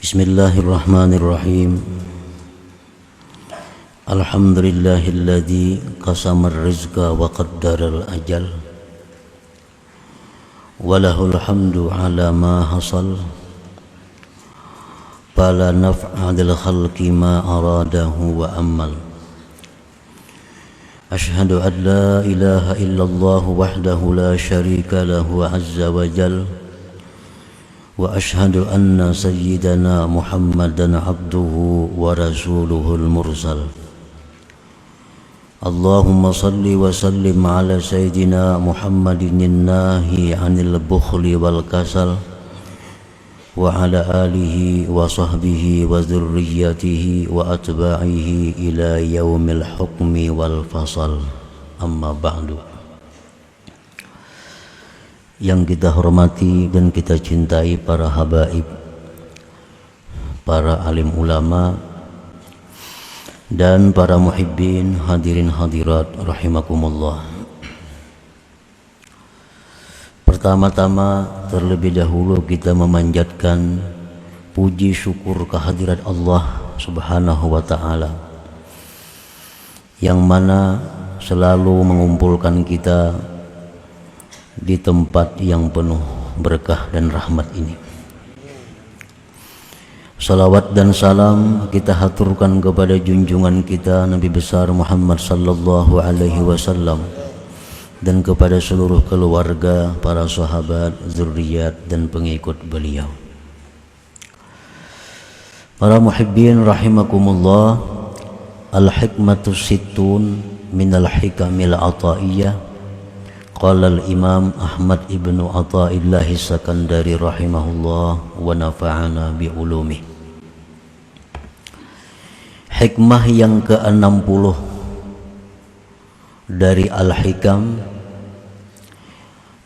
Bismillahirrahmanirrahim. Alhamdulillahilladzi qasamar rizqa wa qaddaral ajal. Walahul hamdu ala ma hasal. Fala naf'a lil khalqi ma aradahu wa ammal. Ashhadu an la ilaha illallah wahdahu la syarika lahu azza wa jalla. Wa ashhadu anna sayyidana Muhammadan abduhu wa rasuluhul mursal. Allahumma salli wa sallim ala sayyidina Muhammadin nahi anil bukhli wal kasal wa ala alihi wa sahbihi wa dhurriyyatihi wa atba'ihi ila yaumil hukmi wal fasal. Amma ba'du. Yang kita hormati dan kita cintai para habaib, para alim ulama dan para muhibbin, hadirin hadirat rahimakumullah. Pertama-tama terlebih dahulu kita memanjatkan puji syukur kehadirat Allah Subhanahu wa ta'ala, yang mana selalu mengumpulkan kita di tempat yang penuh berkah dan rahmat ini. Salawat dan salam kita haturkan kepada junjungan kita Nabi besar Muhammad sallallahu alaihi wasallam dan kepada seluruh keluarga, para sahabat, zuriat dan pengikut beliau. Para muhibbin rahimakumullah, al-hikmatu sittun minal hikamil ataiyah. Qala al-Imam Ahmad ibnu Athaillah Sakandari rahimahullah wa nafa'ana bi'ulumih. Hikmah yang ke-60 dari Al-Hikam,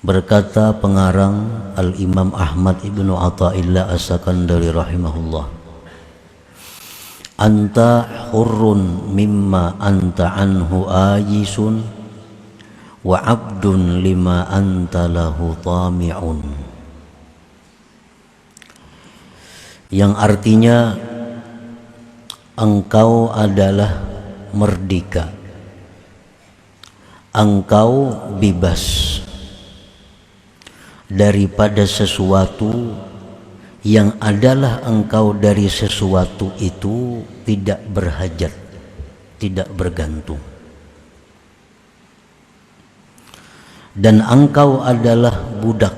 berkata pengarang Al-Imam Ahmad ibnu Athaillah Sakandari rahimahullah, anta hurrun mimma anta anhu ajisun wa abdun lima anta lahu tami'un. Yang artinya engkau adalah merdeka, engkau bebas daripada sesuatu yang adalah engkau dari sesuatu itu tidak berhajat, tidak bergantung. Dan engkau adalah budak,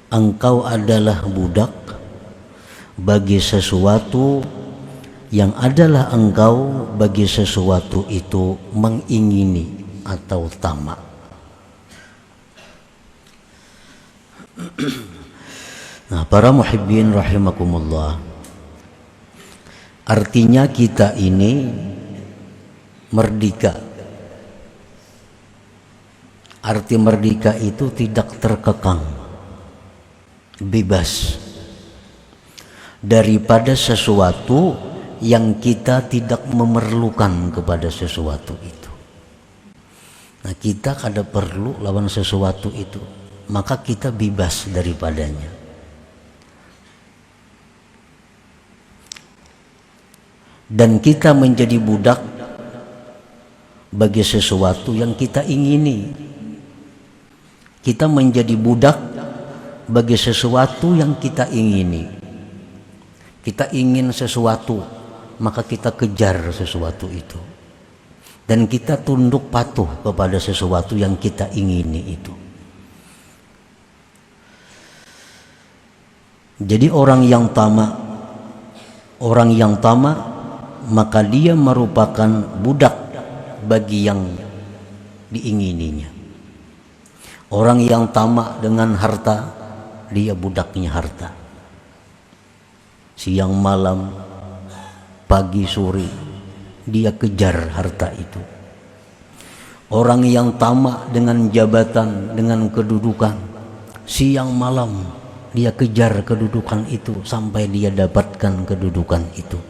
engkau adalah budak bagi sesuatu yang adalah engkau bagi sesuatu itu mengingini atau tamak. Nah, para muhibbin rahimakumullah, artinya kita ini merdeka. Arti merdeka itu tidak terkekang, bebas daripada sesuatu yang kita tidak memerlukan kepada sesuatu itu. Nah, kita kada perlu lawan sesuatu itu, maka kita bebas daripadanya. Dan kita menjadi budak bagi sesuatu yang kita ingini. Kita menjadi budak bagi sesuatu yang kita ingini. Kita ingin sesuatu, maka kita kejar sesuatu itu. Dan kita tunduk patuh kepada sesuatu yang kita ingini itu. Jadi orang yang tamak, maka dia merupakan budak bagi yang diingininya. Orang yang tamak dengan harta, dia budaknya harta. Siang malam, pagi sore, dia kejar harta itu. Orang yang tamak dengan jabatan, dengan kedudukan, siang malam dia kejar kedudukan itu sampai dia dapatkan kedudukan itu.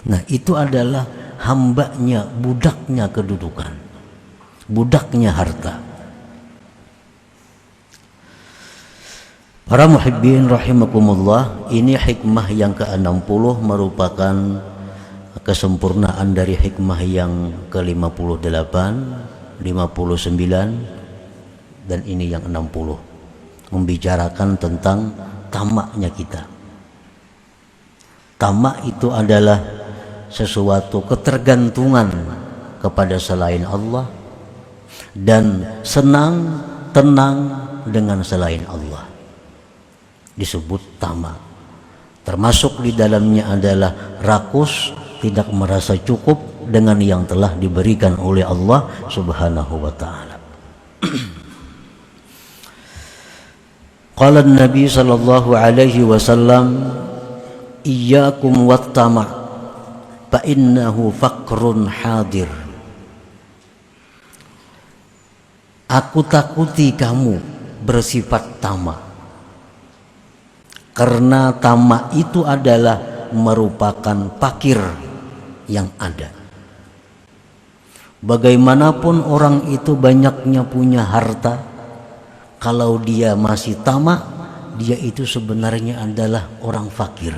Nah, itu adalah hambanya, budaknya kedudukan, budaknya harta. Para muhibbin rahimakumullah, ini hikmah yang ke-60 merupakan kesempurnaan dari hikmah yang ke-58, 59, dan ini yang 60, membicarakan tentang tamaknya kita. Tamak itu adalah sesuatu ketergantungan kepada selain Allah dan senang tenang dengan selain Allah, disebut tamak. Termasuk di dalamnya adalah rakus, tidak merasa cukup dengan yang telah diberikan oleh Allah Subhanahu wa ta'ala. Qala Nabi sallallahu alaihi wasallam, iyyakum wat-tama' fa innahu faqrun hadir. Aku takuti kamu bersifat tamak, karena tamak itu adalah merupakan fakir yang ada. Bagaimanapun orang itu banyaknya punya harta, kalau dia masih tamak, dia itu sebenarnya adalah orang fakir.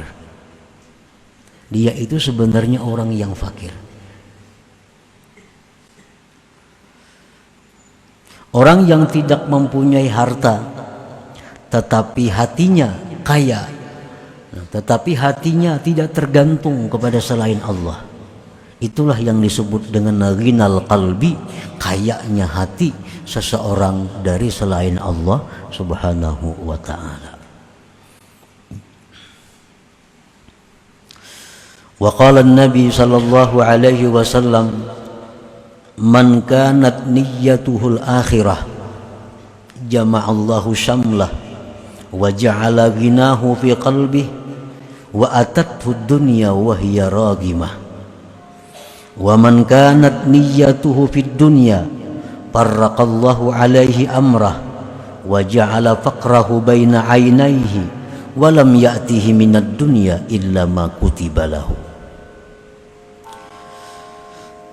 Dia itu sebenarnya orang yang fakir. Orang yang tidak mempunyai harta tetapi hatinya kaya, tetapi hatinya tidak tergantung kepada selain Allah, itulah yang disebut dengan ghinal qalbi, kayanya hati seseorang dari selain Allah Subhanahu wa ta'ala. Wa qala an-nabi sallallahu alaihi wasallam, man kanat niyyatuhul akhirah jama'allahu syamlah wa ja'ala ghinahu fi qalbih wa atathu dunya wa hiya ragimah wa man kanat niyyatuhu fid dunya farraqallahu alaihi amrah wa ja'ala faqrahu baina 'ainaihi wa lam ya'tihi minad dunya illa ma kutiba lahu.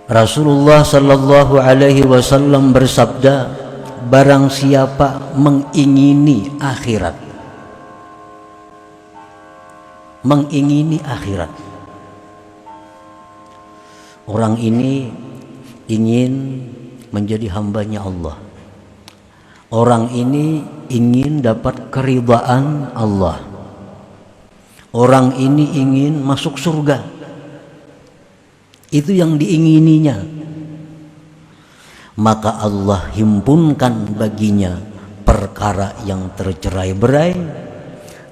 Rasulullah sallallahu alaihi wasallam bersabda, barang siapa mengingini akhirat, orang ini ingin menjadi hambanya Allah, orang ini ingin dapat keridhaan Allah, orang ini ingin masuk surga, itu yang diingininya, maka Allah himpunkan baginya perkara yang tercerai-berai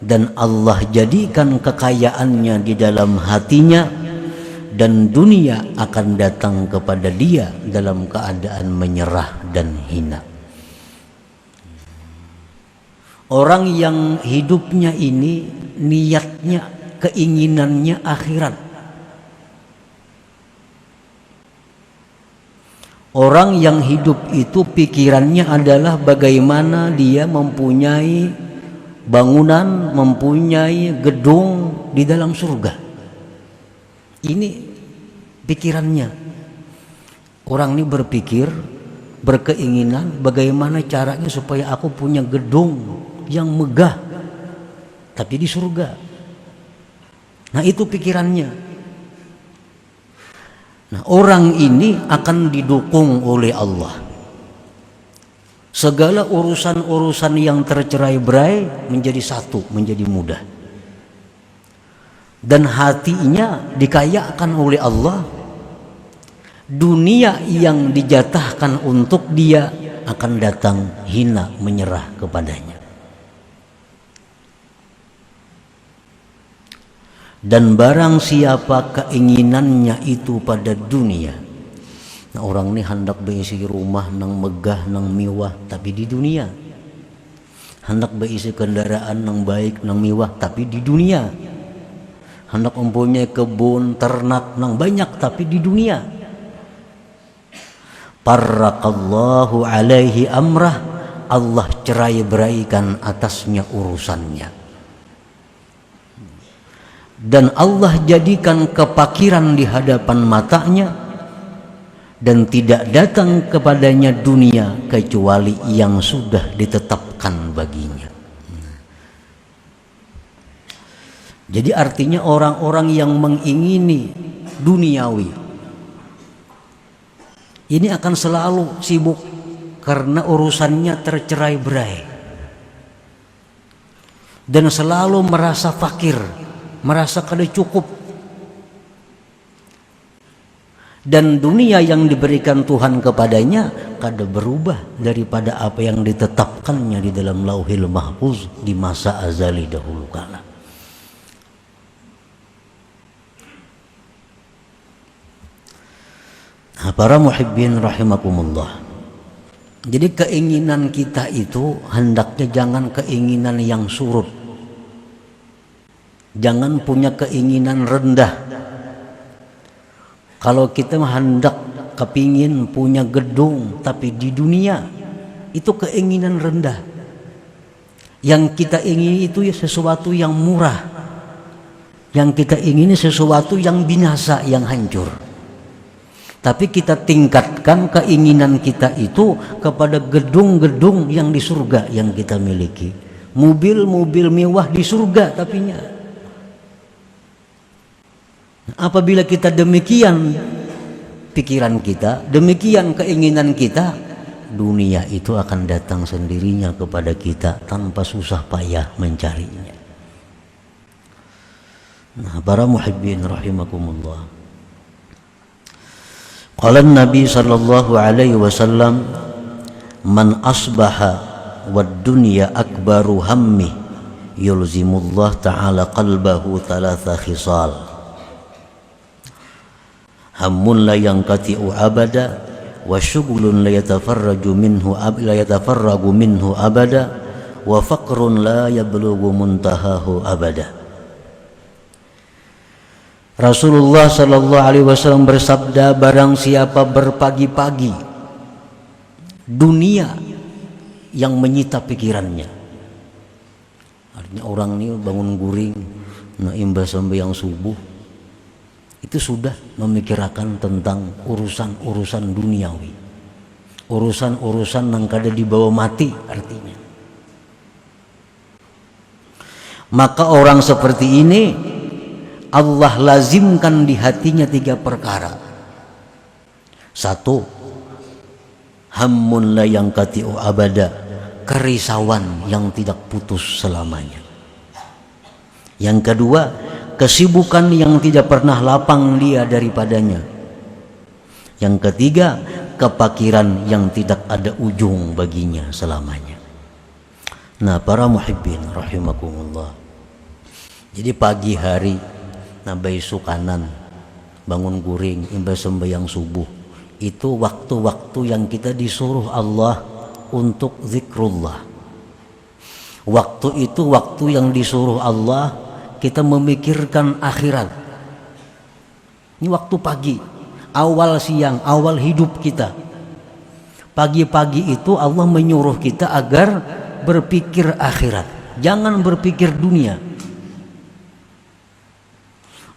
dan Allah jadikan kekayaannya di dalam hatinya, dan dunia akan datang kepada dia dalam keadaan menyerah dan hina. Orang yang hidupnya ini niatnya, keinginannya akhirat. Orang yang hidup itu pikirannya adalah bagaimana dia mempunyai bangunan, mempunyai gedung di dalam surga. Ini pikirannya. Orang ini berpikir, berkeinginan bagaimana caranya supaya aku punya gedung yang megah tapi di surga. Nah, itu pikirannya. Nah, orang ini akan didukung oleh Allah. Segala urusan-urusan yang tercerai-berai menjadi satu, menjadi mudah. Dan hatinya dikayakan oleh Allah. Dunia yang dijatahkan untuk dia akan datang hina, menyerah kepadanya. Dan barang siapa keinginannya itu pada dunia, nah orang ini hendak berisi rumah nang megah nang mewah tapi di dunia, hendak berisi kendaraan nang baik nang mewah tapi di dunia, hendak mempunyai kebun ternak nang banyak tapi di dunia, farraqallahu alaihi amrah, Allah cerai-beraikan atasnya urusannya. Dan Allah jadikan kepakiran di hadapan matanya, dan tidak datang kepadanya dunia kecuali yang sudah ditetapkan baginya. Jadi artinya orang-orang yang mengingini duniawi ini akan selalu sibuk karena urusannya tercerai-berai dan selalu merasa fakir, merasa kada cukup. Dan dunia yang diberikan Tuhan kepadanya kada berubah daripada apa yang ditetapkannya di dalam Lauhil Mahfuz di masa azali dahulu kala. Nah, para muhibbin rahimakumullah. Jadi keinginan kita itu hendaknya jangan keinginan yang surut. Jangan punya keinginan rendah. Kalau kita hendak kepingin punya gedung tapi di dunia, itu keinginan rendah. Yang kita ingini itu ya sesuatu yang murah. Yang kita ingini sesuatu yang binasa, yang hancur. Tapi kita tingkatkan keinginan kita itu kepada gedung-gedung yang di surga yang kita miliki. Mobil-mobil mewah di surga tapinya. Apabila kita demikian pikiran kita, demikian keinginan kita, dunia itu akan datang sendirinya kepada kita tanpa susah payah mencarinya. Nah, para muhibbin rahimakumullah. Qala Nabi sallallahu alaihi wasallam, man asbaha wad dunya akbaru hammi yulzimullah ta'ala qalbahu thalatha khisal. Hammun la yanqati'u abada wa syughlun la yatafarraju minhu abada wa faqrun la yablughu muntahahu abada. Rasulullah sallallahu alaihi wasallam bersabda, barang siapa berpagi-pagi dunia yang menyita pikirannya. Artinya orang ini bangun guring, nah imbas sembahyang subuh, itu sudah memikirkan tentang urusan-urusan duniawi, urusan-urusan yang kada dibawa mati artinya. Maka orang seperti ini Allah lazimkan di hatinya 3 perkara. 1, hammun la yanqati'u abada, kerisauan yang tidak putus selamanya. Yang kedua, kesibukan yang tidak pernah lapang dia daripadanya. Yang ketiga, kepakiran yang tidak ada ujung baginya selamanya. Nah, para muhibbin rahimakumullah. Jadi pagi hari nabai sukanan, bangun guring, imbas sembahyang subuh, itu waktu-waktu yang kita disuruh Allah untuk zikrullah. Waktu itu waktu yang disuruh Allah kita memikirkan akhirat. Ini waktu pagi, awal siang, awal hidup kita. Pagi-pagi itu Allah menyuruh kita agar berpikir akhirat, jangan berpikir dunia.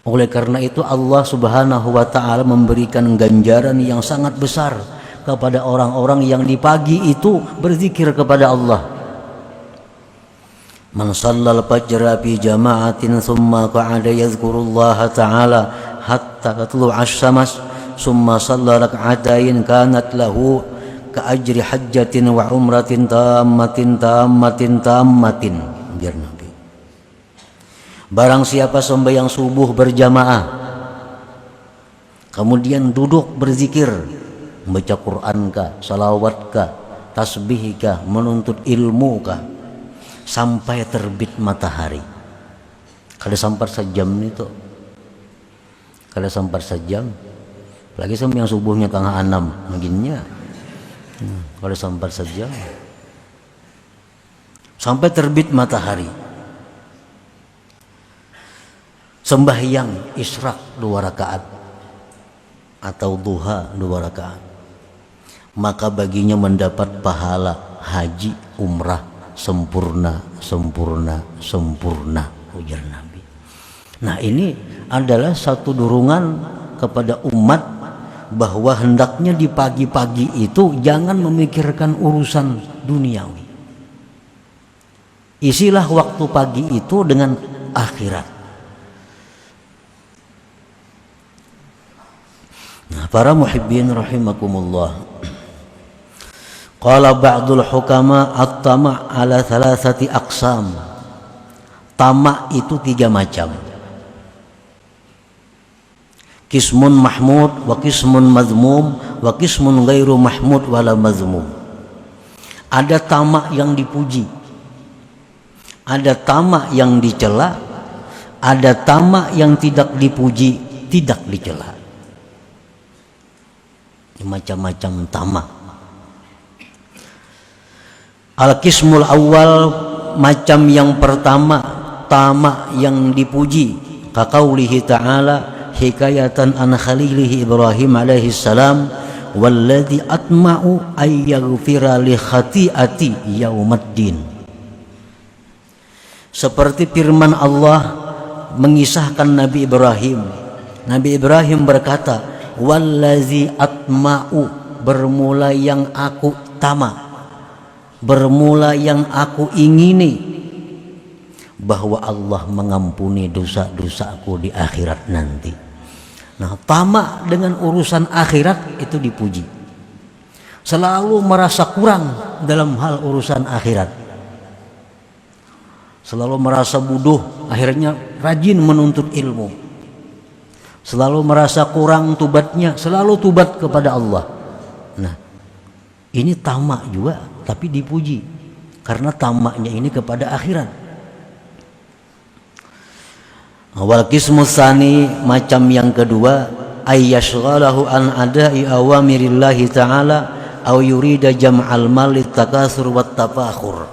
Oleh karena itu Allah subhanahu wa ta'ala memberikan ganjaran yang sangat besar kepada orang-orang yang di pagi itu berzikir kepada Allah. Man shallal fajra fi jama'atin thumma qa'ada yadhkurullaha ta'ala hatta tatlu'a asy-syams thumma shalla rak'atain kanat lahu ka ajri hajjatin wa umratin tammatin. Biar Nabi. Barang siapa sembahyang subuh berjamaah, kemudian duduk berzikir, membaca Quran kah, salawat kah, tasbih kah, menuntut ilmu kah, sampai terbit matahari. Kada sampai sejam itu, kada sampai sejam, lagi sembahyang subuhnya tengah 6 begininya, kada sampai sejam, sampai terbit matahari. Sembahyang isyraq 2 rakaat atau duha 2 rakaat, maka baginya mendapat pahala haji umrah sempurna ujar Nabi. Nah, ini adalah satu dorongan kepada umat bahwa hendaknya di pagi-pagi itu jangan memikirkan urusan duniawi. Isilah waktu pagi itu dengan akhirat. Nah, para muhibbin rahimakumullah. Qala ba'dul hukama at-tama' ala thalathati aqsam. Tamak itu 3 macam. Qismun mahmud wa qismun madhmum wa qismun ghairu mahmud wala madhmum. Ada tamak yang dipuji, ada tamak yang dicela, ada tamak yang tidak dipuji, tidak dicela. Macam-macam tamak. Al-qismul awal, macam yang pertama, tamak yang dipuji. Kaqaulihi ta'ala hikayatan an khalilihi Ibrahim alaihi salam, walladzi atma'u ay yaghfira li khati'ati yaumaddin. Seperti firman Allah mengisahkan Nabi Ibrahim. Nabi Ibrahim berkata, wallazi atma'u, bermula yang aku tamak, bermula yang aku ingini, bahwa Allah mengampuni dosa-dosaku di akhirat nanti. Nah, tamak dengan urusan akhirat itu dipuji. Selalu merasa kurang dalam hal urusan akhirat, selalu merasa bodoh, akhirnya rajin menuntut ilmu. Selalu merasa kurang tubatnya, selalu tubat kepada Allah. Nah, ini tamak juga, tapi dipuji karena tamaknya ini kepada akhirat. Wal qismu tsani, macam yang kedua, ayyashghalahu an ada'i awamirillahi ta'ala aw yurida jam'al mal litakatsur wat tafakhur.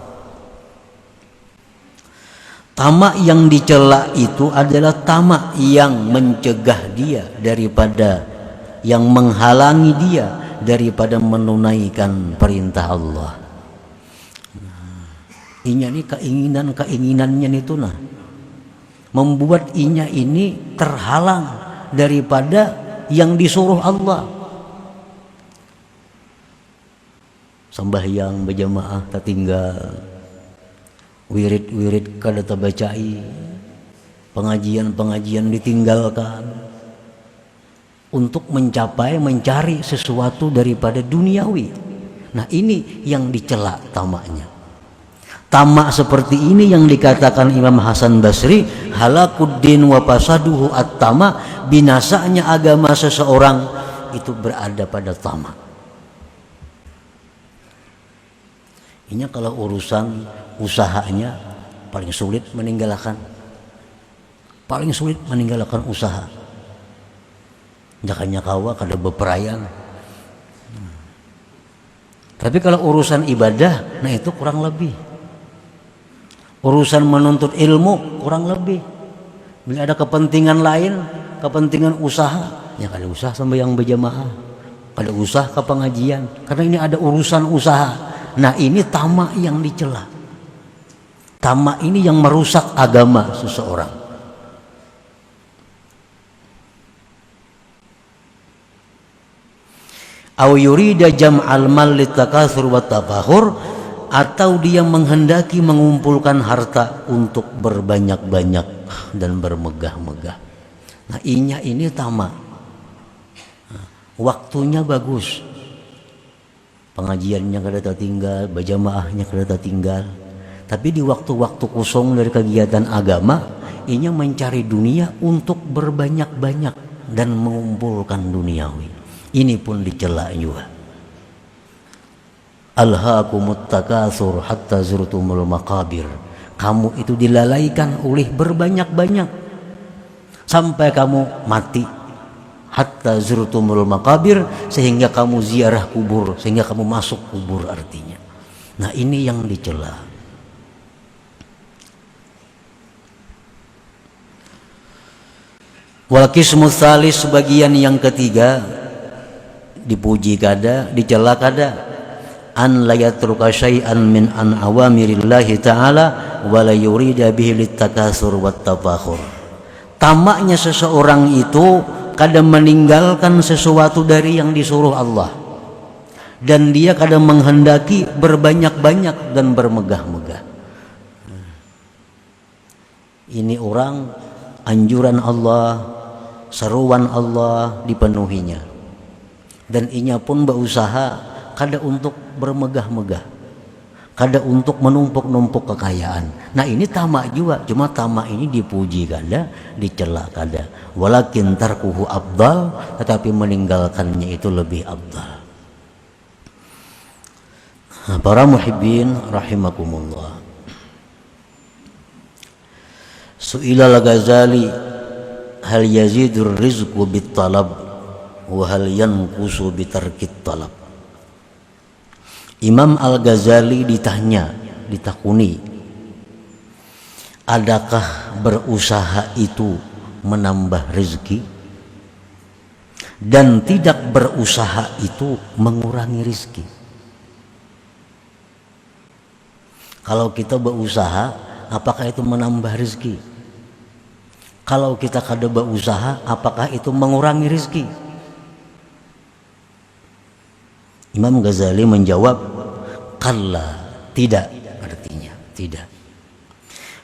Tamak yang dicela itu adalah tamak yang mencegah dia daripada, yang menghalangi dia daripada menunaikan perintah Allah. Inya ini keinginannya itu membuat inya ini terhalang daripada yang disuruh Allah. Sembahyang berjamaah tertinggal, wirid-wirid kada tabacai, pengajian-pengajian ditinggalkan untuk mencari sesuatu daripada duniawi. Nah, ini yang dicela tamaknya. Tamak seperti ini yang dikatakan Imam Hasan Basri, halakuddin wa fasaduhu at-tama, binasanya agama seseorang itu berada pada tamak. Ini kalau urusan usahanya paling sulit meninggalkan usaha. Jakanya kawa kada beperayaan. Tapi kalau urusan ibadah, nah itu kurang lebih. Urusan menuntut ilmu kurang lebih. Bila ada kepentingan lain, kepentingan usaha, ya kada usah sembahyang berjamaah, kada usah ke pengajian, karena ini ada urusan usaha. Nah, ini tamak yang dicela. Tamak ini yang merusak agama seseorang. Aw yurida jam'al mal litakatsur wat tafakhur, atau dia menghendaki mengumpulkan harta untuk berbanyak-banyak dan bermegah-megah. Nah, inya ini tamak. Waktunya bagus, pengajiannya kada tertinggal, berjamaahnya kada tertinggal. Tapi di waktu-waktu kosong dari kegiatan agama, inya mencari dunia untuk berbanyak-banyak dan mengumpulkan duniawi. Ini pun dicela juga. Alhaakumut takatsur hatta zurtumul maqabir. Kamu itu dilalaikan oleh berbanyak-banyak sampai kamu mati. Hatta zurtumul maqabir, sehingga kamu ziarah kubur, sehingga kamu masuk kubur artinya. Nah, ini yang dicela. Wal qismu tsalis, sebagian yang ketiga, dipuji kada, dicela kada. An la yatruka syai'an min an awamirillahi ta'ala wa la yurida bihi litakatsur wat tafakhur. Tamaknya seseorang itu kadang meninggalkan sesuatu dari yang disuruh Allah, dan dia kadang menghendaki berbanyak-banyak dan bermegah-megah. Ini orang, anjuran Allah, seruan Allah dipenuhinya. Dan inya pun berusaha kada untuk bermegah-megah, kada untuk menumpuk-numpuk kekayaan. Nah ini tamak juga, cuma tamak ini dipuji kada, dicela kada. Walakin tarkuhu afdal, tetapi meninggalkannya itu lebih afdal. Nah, para muhibbin rahimakumullah. Su'ila al-Ghazali hal yazidur rizqu bit talab wa hal yanqusu bi tarkit talab. Imam Al-Ghazali ditakuni, adakah berusaha itu menambah rezeki dan tidak berusaha itu mengurangi rezeki? Kalau kita berusaha, apakah itu menambah rezeki? Kalau kita kada berusaha, apakah itu mengurangi rezeki? Imam Ghazali menjawab, kalla, tidak, artinya tidak.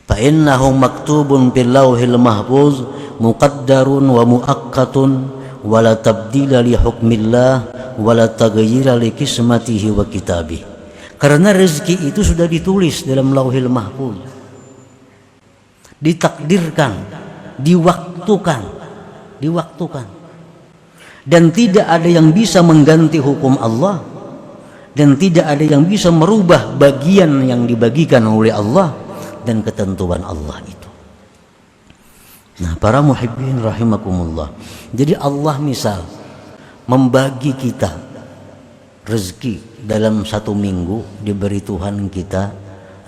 Fa innahu maktubun fil lauhil mahfuz muqaddarun wa muakkatun wa la tabdila li hukmillah wa la taghayyira li qismatihi wa kitabih. Karena rezeki itu sudah ditulis dalam lauhil mahfuz, ditakdirkan, diwaktukan, dan tidak ada yang bisa mengganti hukum Allah, dan tidak ada yang bisa merubah bagian yang dibagikan oleh Allah dan ketentuan Allah itu. Nah, para muhibbin rahimakumullah, jadi Allah misal membagi kita rezeki dalam satu minggu, diberi Tuhan kita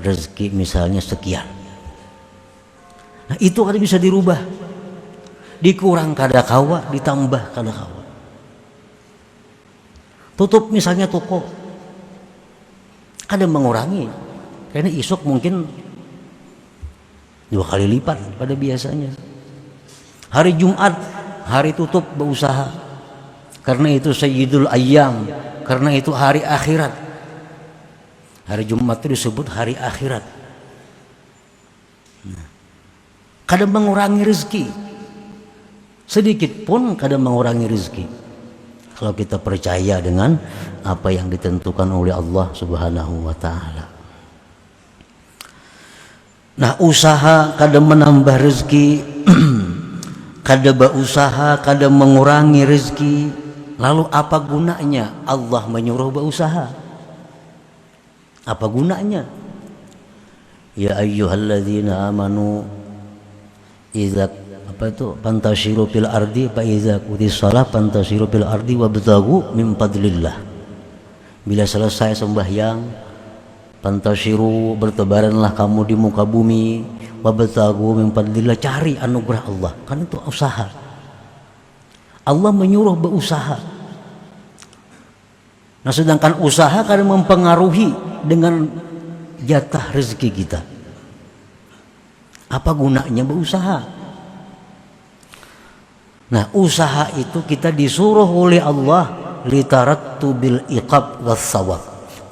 rezeki misalnya sekian. Nah itu kan bisa dirubah, dikurang kada kawa, ditambah kada kawa. Tutup misalnya toko, kada mengurangi, karena isuk mungkin 2 kali lipat pada biasanya. Hari Jumat hari tutup berusaha, karena itu Sayyidul Ayyam, karena itu hari akhirat. Hari Jumat itu disebut hari akhirat. Kadang mengurangi rezeki, sedikit pun kadang mengurangi rezeki. Kalau kita percaya dengan apa yang ditentukan oleh Allah Subhanahu wa ta'ala. Nah, usaha kadang menambah rezeki, kadang berusaha kadang mengurangi rezeki. Lalu apa gunanya Allah menyuruh berusaha? Apa gunanya? Ya ayyuhalladzina amanu idza fantashiru fil ardi fa idza qudis shalah fantashiru fil ardi wabtaghu min fadlillah. Bila selesai sembahyang, fantashiru, bertebaranlah kamu di muka bumi, wabtaghu min fadlillah, cari anugerah Allah. Kan itu usaha. Allah menyuruh berusaha. Nah, sedangkan usaha kadang mempengaruhi dengan jatah rezeki kita. Apa gunanya berusaha? Nah, usaha itu kita disuruh oleh Allah litarattu bil iqab was sawab,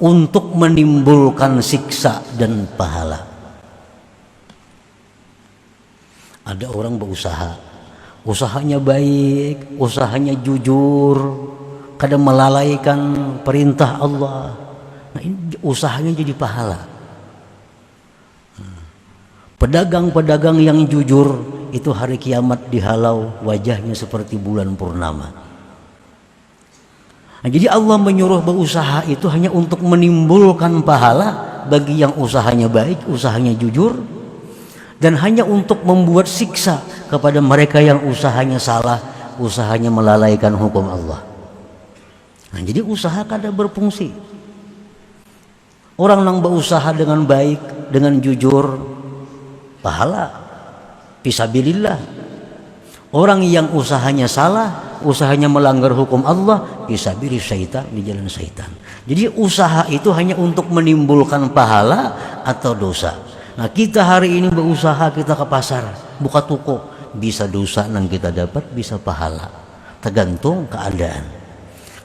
untuk menimbulkan siksa dan pahala. Ada orang berusaha, usahanya baik, usahanya jujur, kadang melalaikan perintah Allah. Nah, ini usahanya jadi pahala. Pedagang-pedagang yang jujur itu hari kiamat dihalau wajahnya seperti bulan purnama. Nah, jadi Allah menyuruh berusaha itu hanya untuk menimbulkan pahala bagi yang usahanya baik, usahanya jujur, dan hanya untuk membuat siksa kepada mereka yang usahanya salah, usahanya melalaikan hukum Allah. Nah, jadi usaha kada berfungsi. Orang yang berusaha dengan baik, dengan jujur, pahala fisabilillah. Orang yang usahanya salah, usahanya melanggar hukum Allah, fisabilil syaitan, di jalan syaitan. Jadi usaha itu hanya untuk menimbulkan pahala atau dosa. Nah, kita hari ini berusaha, kita ke pasar, buka toko, bisa dosa yang kita dapat, bisa pahala, tergantung keadaan.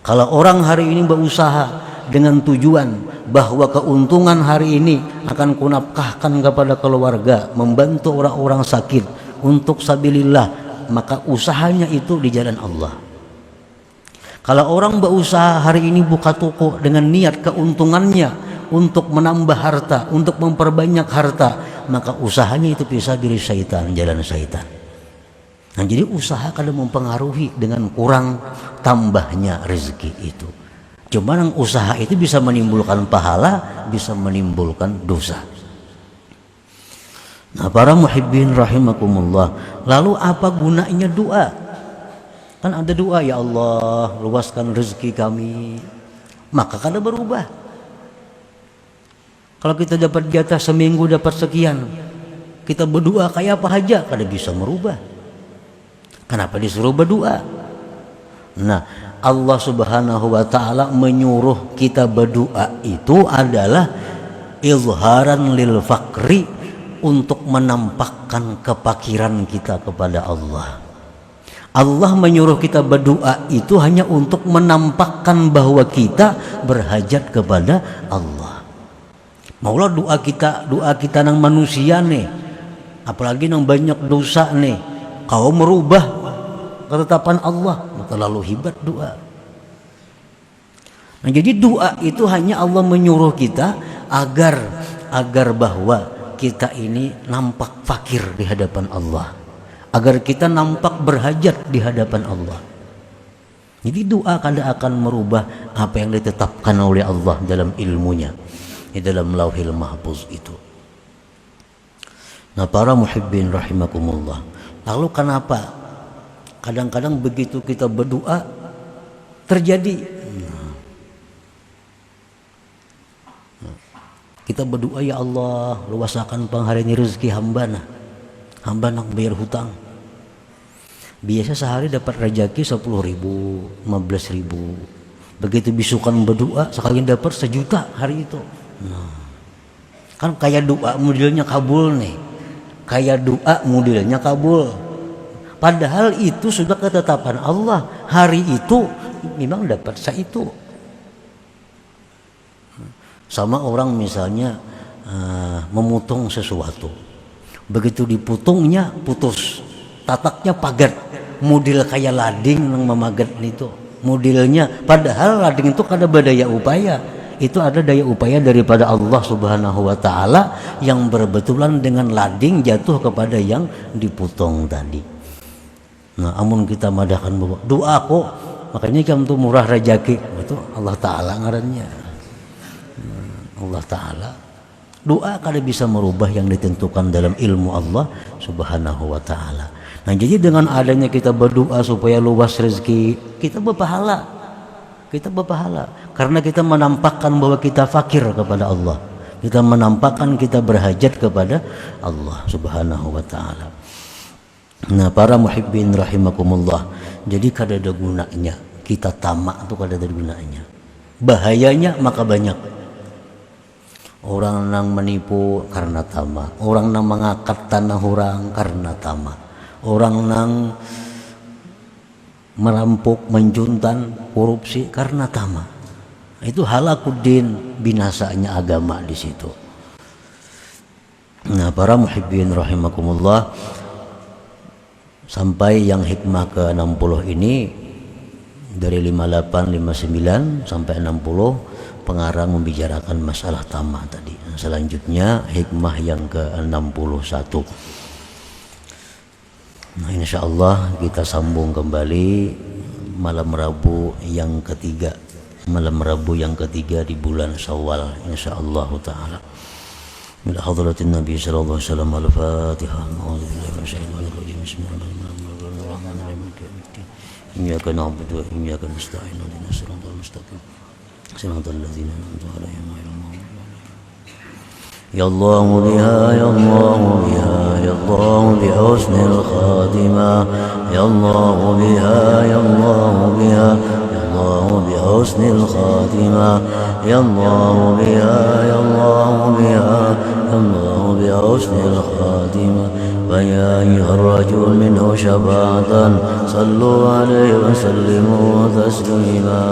Kalau orang hari ini berusaha dengan tujuan bahwa keuntungan hari ini akan kunafkahkan kepada keluarga, membantu orang-orang sakit untuk sabilillah, maka usahanya itu di jalan Allah. Kalau orang berusaha hari ini buka toko dengan niat keuntungannya untuk menambah harta, untuk memperbanyak harta, maka usahanya itu bisa diri syaitan, jalan syaitan. Nah, jadi usaha kadang mempengaruhi dengan kurang tambahnya rezeki itu. Cuma yang usaha itu bisa menimbulkan pahala, bisa menimbulkan dosa. Nah, para muhibbin rahimakumullah, lalu apa gunanya doa? Kan ada doa, ya Allah luaskan rezeki kami, maka kada berubah. Kalau kita dapat jatah seminggu dapat sekian, kita berdoa kayak apa aja kada bisa merubah. Kenapa disuruh berdoa? Nah, Allah Subhanahu wa taala menyuruh kita berdoa itu adalah izharan lil faqri, untuk menampakkan kefakiran kita kepada Allah. Allah menyuruh kita berdoa itu hanya untuk menampakkan bahwa kita berhajat kepada Allah. Maulah doa kita nang manusia nih, apalagi nang banyak dosa nih, kau merubah ketetapan Allah, terlalu hebat doa. Nah, jadi doa itu hanya Allah menyuruh kita agar bahwa kita ini nampak fakir di hadapan Allah, agar kita nampak berhajat di hadapan Allah. Jadi doa kada akan merubah apa yang ditetapkan oleh Allah dalam ilmunya, di dalam Lauhil Mahfuz itu. Nah, para muhibbin rahimakumullah, lalu kenapa kadang-kadang begitu kita berdoa terjadi? Kita berdoa, ya Allah luasakan pengharini rezeki hamba nak bayar hutang. Biasa sehari dapat rezeki 10.000, 15.000. Begitu bisukan berdoa sekali dapat 1 juta hari itu. Nah, kan kayak doa modelnya kabul nih, kayak doa modelnya kabul. Padahal itu sudah ketetapan Allah, hari itu memang dapat itu. Sama orang misalnya memotong sesuatu, begitu dipotongnya putus, tataknya pagat, model kayak lading yang memagat itu modelnya. Padahal lading itu kada berdaya upaya, itu ada daya upaya daripada Allah Subhanahu wa taala yang berbetulan dengan lading jatuh kepada yang dipotong tadi. Nah, amun kita madahkan bahwa doa kok makanya kamu tuh murah rezeki, itu Allah taala ngarannya. Allah Ta'ala, doa kada bisa merubah yang ditentukan dalam ilmu Allah Subhanahu wa Ta'ala. Nah, jadi dengan adanya kita berdoa supaya luas rezeki, kita berpahala, karena kita menampakkan bahwa kita fakir kepada Allah, kita menampakkan kita berhajat kepada Allah Subhanahu wa Ta'ala. Nah, para muhibbin rahimakumullah, jadi kada ada gunanya kita tamak, itu kada ada gunanya. Bahayanya maka banyak. Orang nang menipu karena tamak, orang nang mengangkat tanah orang karena tamak, orang nang merampok, menjuntan, korupsi karena tamak. Itu halakuddin, binasanya agama di situ. Nah, para muhibbin rahimakumullah, sampai yang hikmah ke-60 ini dari 58, 59 sampai 60 pengarang membicarakan masalah tamak tadi. Selanjutnya hikmah yang ke-61. Nah, insyaallah kita sambung kembali malam Rabu yang ketiga, di bulan Syawal insyaallah taala. Bila hadratin Nabi sallallahu alaihi wasallam, al-Fatihah. Bismillahirrahmanirrahim. Iyyaka na'budu wa iyyaka nasta'in. Ihdinas siratal mustaqim. صراط الذين أنعمت عليهم غير المغضوب عليهم. يا الله بها يا الله بها يا الله بحسن الخاتمة، يا الله بها يا الله بها يا الله بحسن الخاتمة، يا الله بها يا الله بها يا الله بحسن الخاتمة. ويا أيها الرجل منه شفاعة صلوا عليه وسلموا تسليما.